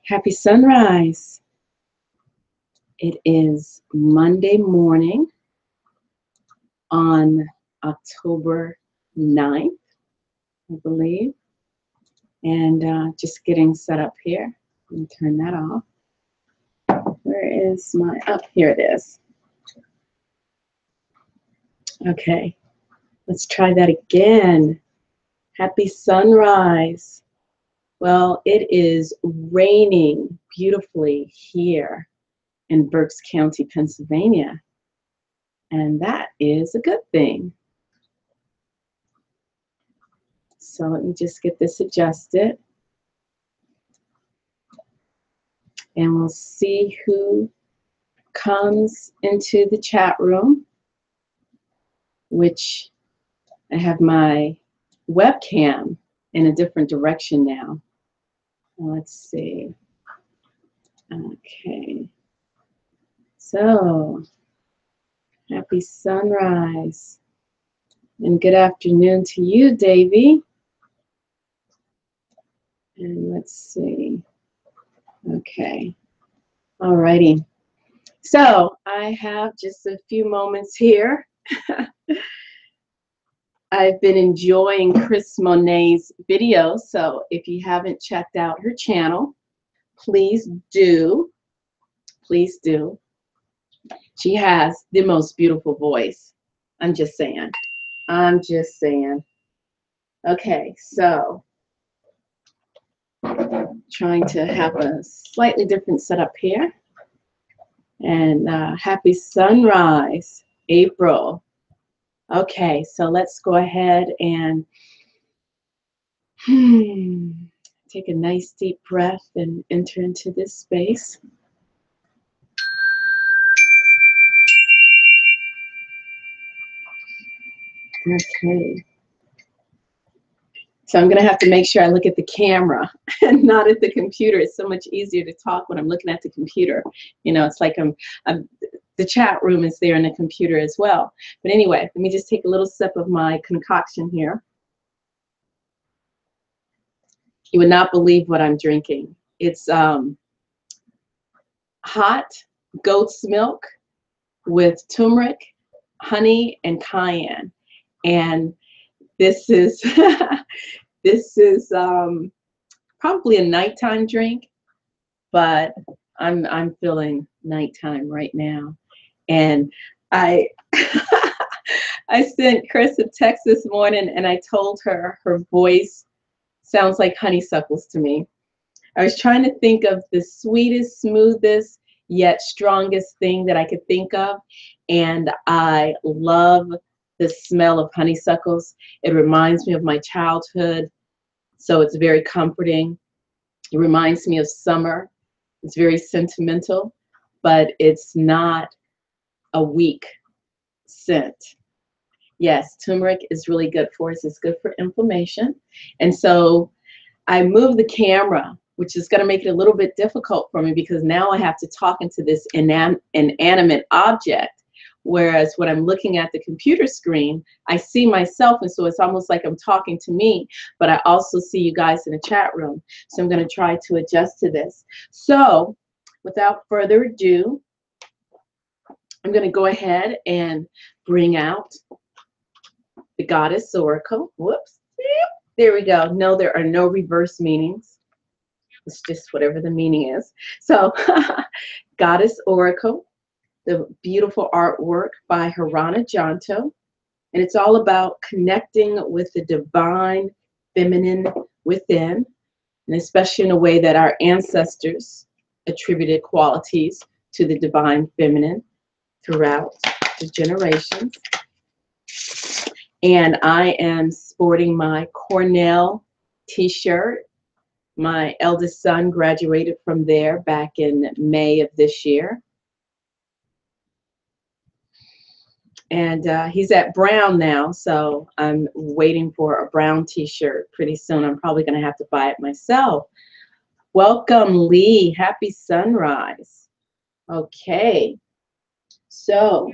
Happy sunrise. It is Monday morning on October 9th, I believe. And just getting set up here. Let me turn that off. Where is my, oh, here it is. Okay, let's try that again. Happy sunrise. Well, it is raining beautifully here in Berks County, Pennsylvania. And that is a good thing. So let me just get this adjusted. And we'll see who comes into the chat room, which I have my webcam in a different direction now. Let's see. Okay. So, happy sunrise. And good afternoon to you, Davy. And let's see. Okay. All righty. So, I have just a few moments here. I've been enjoying Chris Monet's videos, so if you haven't checked out her channel, please do. Please do. She has the most beautiful voice. I'm just saying. I'm just saying. Okay, so trying to have a slightly different setup here. And happy sunrise, April. Okay, so let's go ahead and take a nice deep breath and enter into this space. Okay. So I'm going to have to make sure I look at the camera and not at the computer. It's so much easier to talk when I'm looking at the computer. You know, it's like the chat room is there in the computer as well. But anyway, let me just take a little sip of my concoction here. You would not believe what I'm drinking. It's hot goat's milk with turmeric, honey, and cayenne. And this is this is probably a nighttime drink, but I'm feeling nighttime right now. And I I sent Chris a text this morning, and I told her her voice sounds like honeysuckles to me. I was trying to think of the sweetest, smoothest, yet strongest thing that I could think of, and I love the smell of honeysuckles. It reminds me of my childhood, so it's very comforting. It reminds me of summer. It's very sentimental, but it's not a weak scent. Yes, turmeric is really good for us. It's good for inflammation. And so I moved the camera, which is going to make it a little bit difficult for me because now I have to talk into this inanimate object. Whereas when I'm looking at the computer screen, I see myself, and so it's almost like I'm talking to me, but I also see you guys in the chat room. So I'm going to try to adjust to this. So without further ado, I'm going to go ahead and bring out the Goddess Oracle. Whoops. There we go. No, there are no reverse meanings. It's just whatever the meaning is. So Goddess Oracle, the beautiful artwork by Harana Janto. And it's all about connecting with the divine feminine within, and especially in a way that our ancestors attributed qualities to the divine feminine throughout the generations. And I am sporting my Cornell t-shirt. My eldest son graduated from there back in May of this year. And he's at Brown now, so I'm waiting for a brown t-shirt pretty soon. I'm probably going to have to buy it myself. Welcome, Lee. Happy sunrise. Okay. So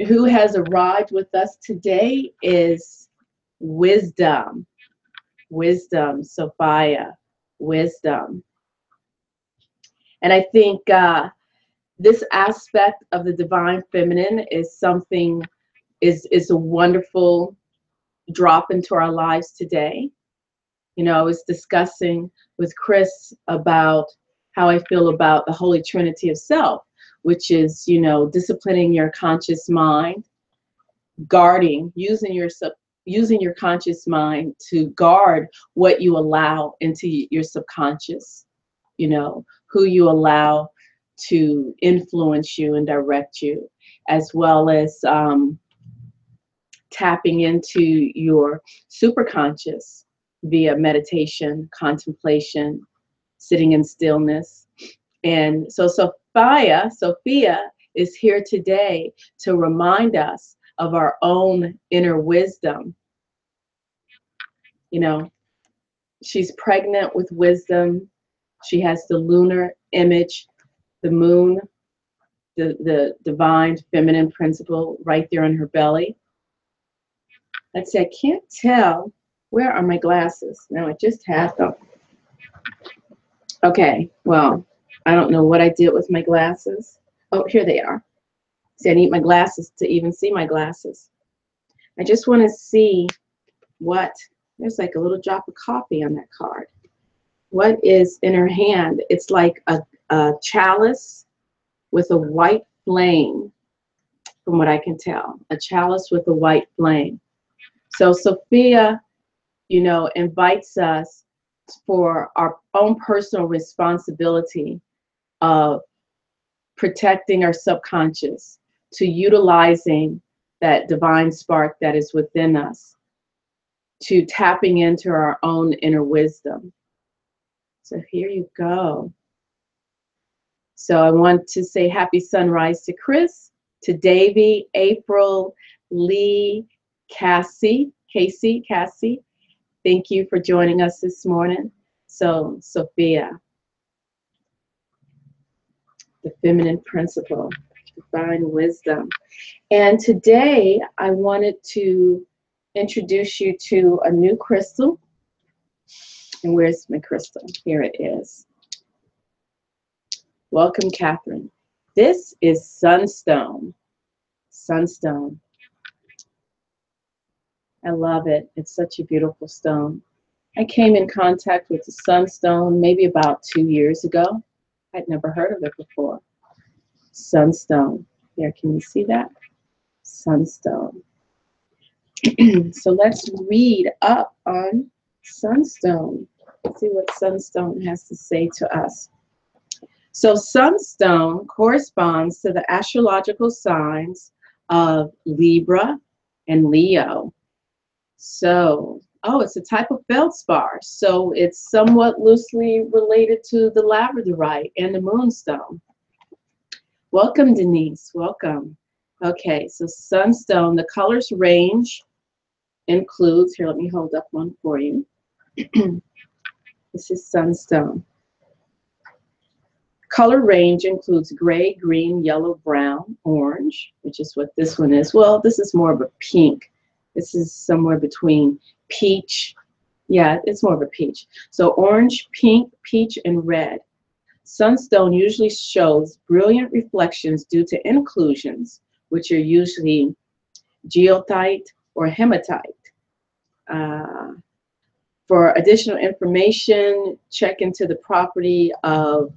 who has arrived with us today is Wisdom. Wisdom, Sophia. Wisdom. And I think this aspect of the divine feminine is something, is a wonderful drop into our lives today. You know, I was discussing with Chris about how I feel about the Holy Trinity of Self, which is, you know, disciplining your conscious mind, guarding, using your conscious mind to guard what you allow into your subconscious, you know, who you allow to influence you and direct you, as well as tapping into your superconscious via meditation, contemplation, sitting in stillness. And so Sophia is here today to remind us of our own inner wisdom. You know, she's pregnant with wisdom. She has the lunar image, the moon, the divine feminine principle right there on her belly. Let's see, I can't tell. Where are my glasses? No, I just had them. Okay, well, I don't know what I did with my glasses. Oh, here they are. See, I need my glasses to even see my glasses. I just want to see what, there's like a little drop of coffee on that card. What is in her hand? It's like a chalice with a white flame, from what I can tell. A chalice with a white flame. So Sophia, you know, invites us for our own personal responsibility of protecting our subconscious, to utilizing that divine spark that is within us, to tapping into our own inner wisdom. So here you go. So I want to say happy sunrise to Chris, to Davy, April, Lee, Cassie. Thank you for joining us this morning. So Sophia, the feminine principle, divine wisdom. And today I wanted to introduce you to a new crystal. And where's my crystal? Here it is. Welcome, Catherine. This is Sunstone. Sunstone. I love it. It's such a beautiful stone. I came in contact with the Sunstone maybe about 2 years ago. I'd never heard of it before. Sunstone. There, can you see that? Sunstone. So let's read up on Sunstone. Let's see what Sunstone has to say to us. So Sunstone corresponds to the astrological signs of Libra and Leo. So, oh, it's a type of feldspar. So it's somewhat loosely related to the labradorite and the moonstone. Welcome, Denise. Welcome. Okay, so Sunstone, the colors range includes, here, let me hold up one for you. This is Sunstone. Color range includes gray, green, yellow, brown, orange, which is what this one is. Well, this is more of a pink. This is somewhere between peach. Yeah, it's more of a peach. So orange, pink, peach, and red. Sunstone usually shows brilliant reflections due to inclusions, which are usually geotite or hematite. For additional information, check into the property of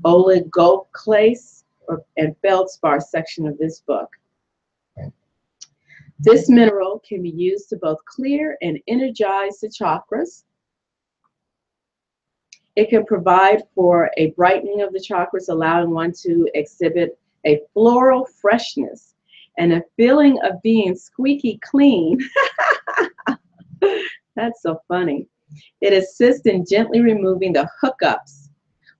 oligoclase and feldspar section of this book. This mineral can be used to both clear and energize the chakras. It can provide for a brightening of the chakras, allowing one to exhibit a floral freshness and a feeling of being squeaky clean. That's so funny. It assists in gently removing the hookups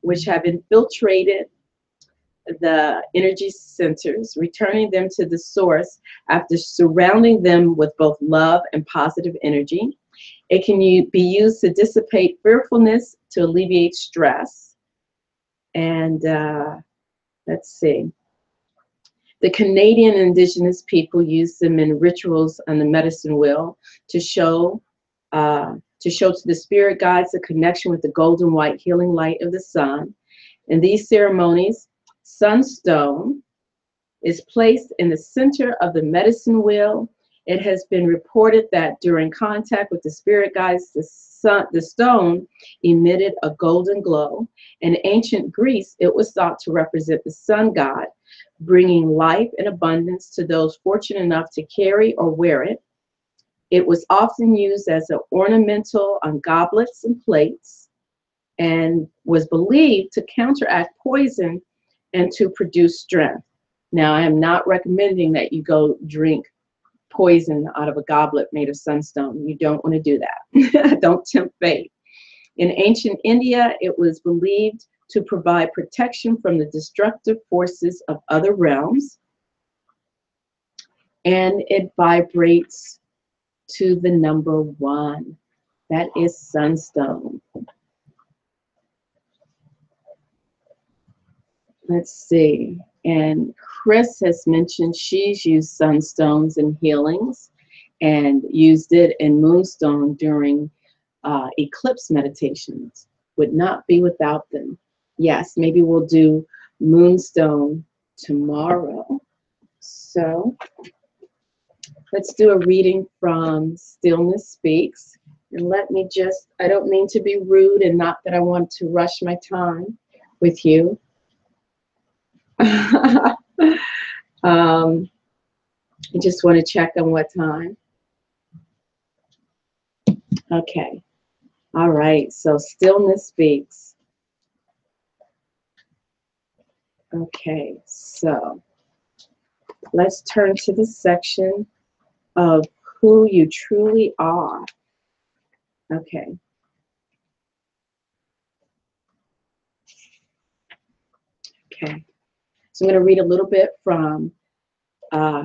which have infiltrated the energy centers, returning them to the source after surrounding them with both love and positive energy. It can be used to dissipate fearfulness, to alleviate stress. And let's see. The Canadian Indigenous people use them in rituals on the medicine wheel to show to the spirit guides the connection with the golden white healing light of the sun. In these ceremonies, sunstone is placed in the center of the medicine wheel. It has been reported that during contact with the spirit guides, the stone emitted a golden glow. In ancient Greece, it was thought to represent the sun god, bringing life and abundance to those fortunate enough to carry or wear it. It was often used as an ornamental on goblets and plates, and was believed to counteract poison and to produce strength. Now, I am not recommending that you go drink poison out of a goblet made of sunstone. You don't want to do that. Don't tempt fate. In ancient India, it was believed to provide protection from the destructive forces of other realms, and it vibrates to the number 1. That is sunstone. Let's see. And Chris has mentioned she's used sunstones in healings and used it in moonstone during eclipse meditations. Would not be without them. Yes, maybe we'll do moonstone tomorrow. So let's do a reading from Stillness Speaks. And let me just, I don't mean to be rude, and not that I want to rush my time with you. I just want to check on what time. Okay. All right. So Stillness Speaks. Okay. So let's turn to the section of who you truly are. Okay. Okay. So I'm going to read a little bit from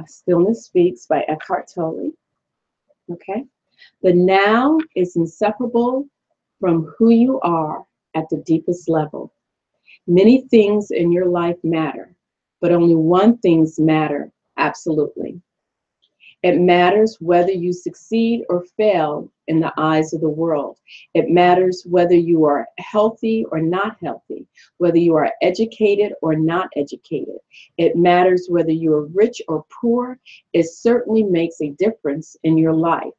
Stillness Speaks by Eckhart Tolle. Okay. The now is inseparable from who you are at the deepest level. Many things in your life matter, but only one thing matters absolutely. It matters whether you succeed or fail in the eyes of the world. It matters whether you are healthy or not healthy, whether you are educated or not educated. It matters whether you are rich or poor. It certainly makes a difference in your life.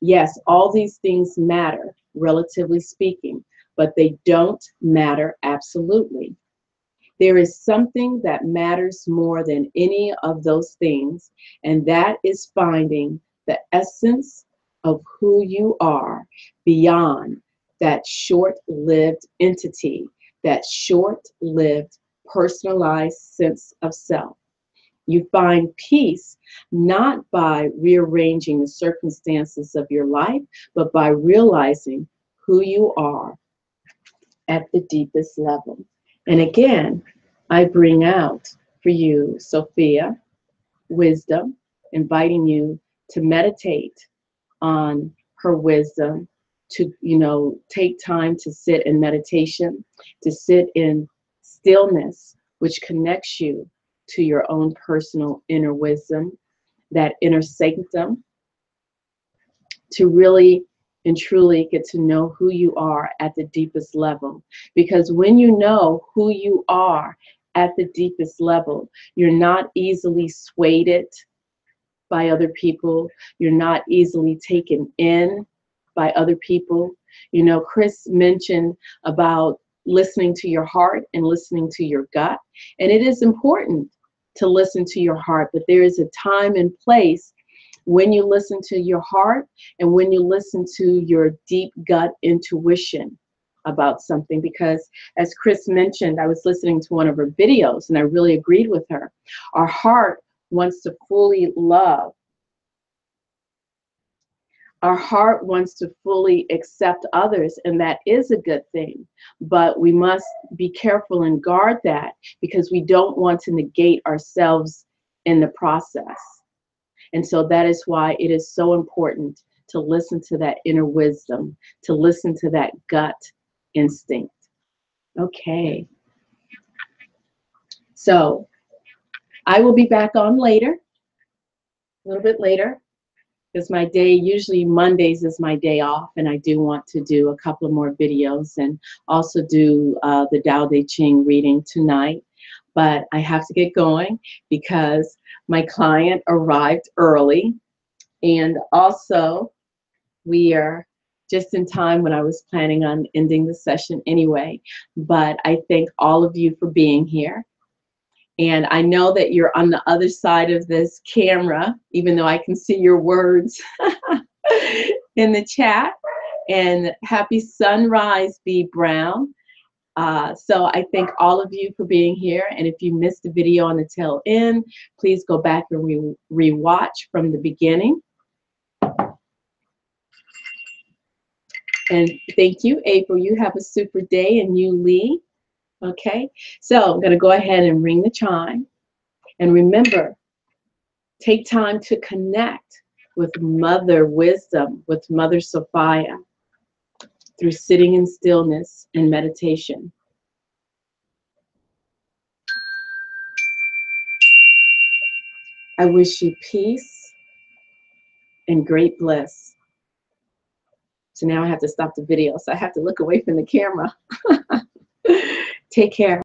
Yes, all these things matter, relatively speaking, but they don't matter absolutely. There is something that matters more than any of those things, and that is finding the essence of who you are beyond that short-lived entity, that short-lived personalized sense of self. You find peace not by rearranging the circumstances of your life, but by realizing who you are at the deepest level. And again, I bring out for you, Sophia, wisdom, inviting you to meditate on her wisdom, to, take time to sit in meditation, to sit in stillness, which connects you to your own personal inner wisdom, that inner sanctum, to really and truly get to know who you are at the deepest level. Because when you know who you are at the deepest level, you're not easily swayed by other people. You're not easily taken in by other people. Chris mentioned about listening to your heart and listening to your gut. And it is important to listen to your heart, but there is a time and place when you listen to your heart and when you listen to your deep gut intuition about something. Because as Chris mentioned, I was listening to one of her videos and I really agreed with her. Our heart wants to fully love. Our heart wants to fully accept others, and that is a good thing. But we must be careful and guard that, because we don't want to negate ourselves in the process. And so that is why it is so important to listen to that inner wisdom, to listen to that gut instinct. Okay. So I will be back on later, a little bit later, Because my day, usually Mondays is my day off, and I do want to do a couple of more videos and also do the Tao Te Ching reading tonight. But I have to get going because my client arrived early, and also we are just in time when I was planning on ending the session anyway. But I thank all of you for being here. And I know that you're on the other side of this camera, even though I can see your words in the chat. And happy sunrise, B. Brown. So I thank all of you for being here. And if you missed the video on the tail end, please go back and re-watch from the beginning. And thank you, April. You have a super day, and you, Lee. Okay, so I'm going to go ahead and ring the chime. And remember, take time to connect with Mother Wisdom, with Mother Sophia, through sitting in stillness and meditation. I wish you peace and great bliss. So now I have to stop the video, so I have to look away from the camera. Take care.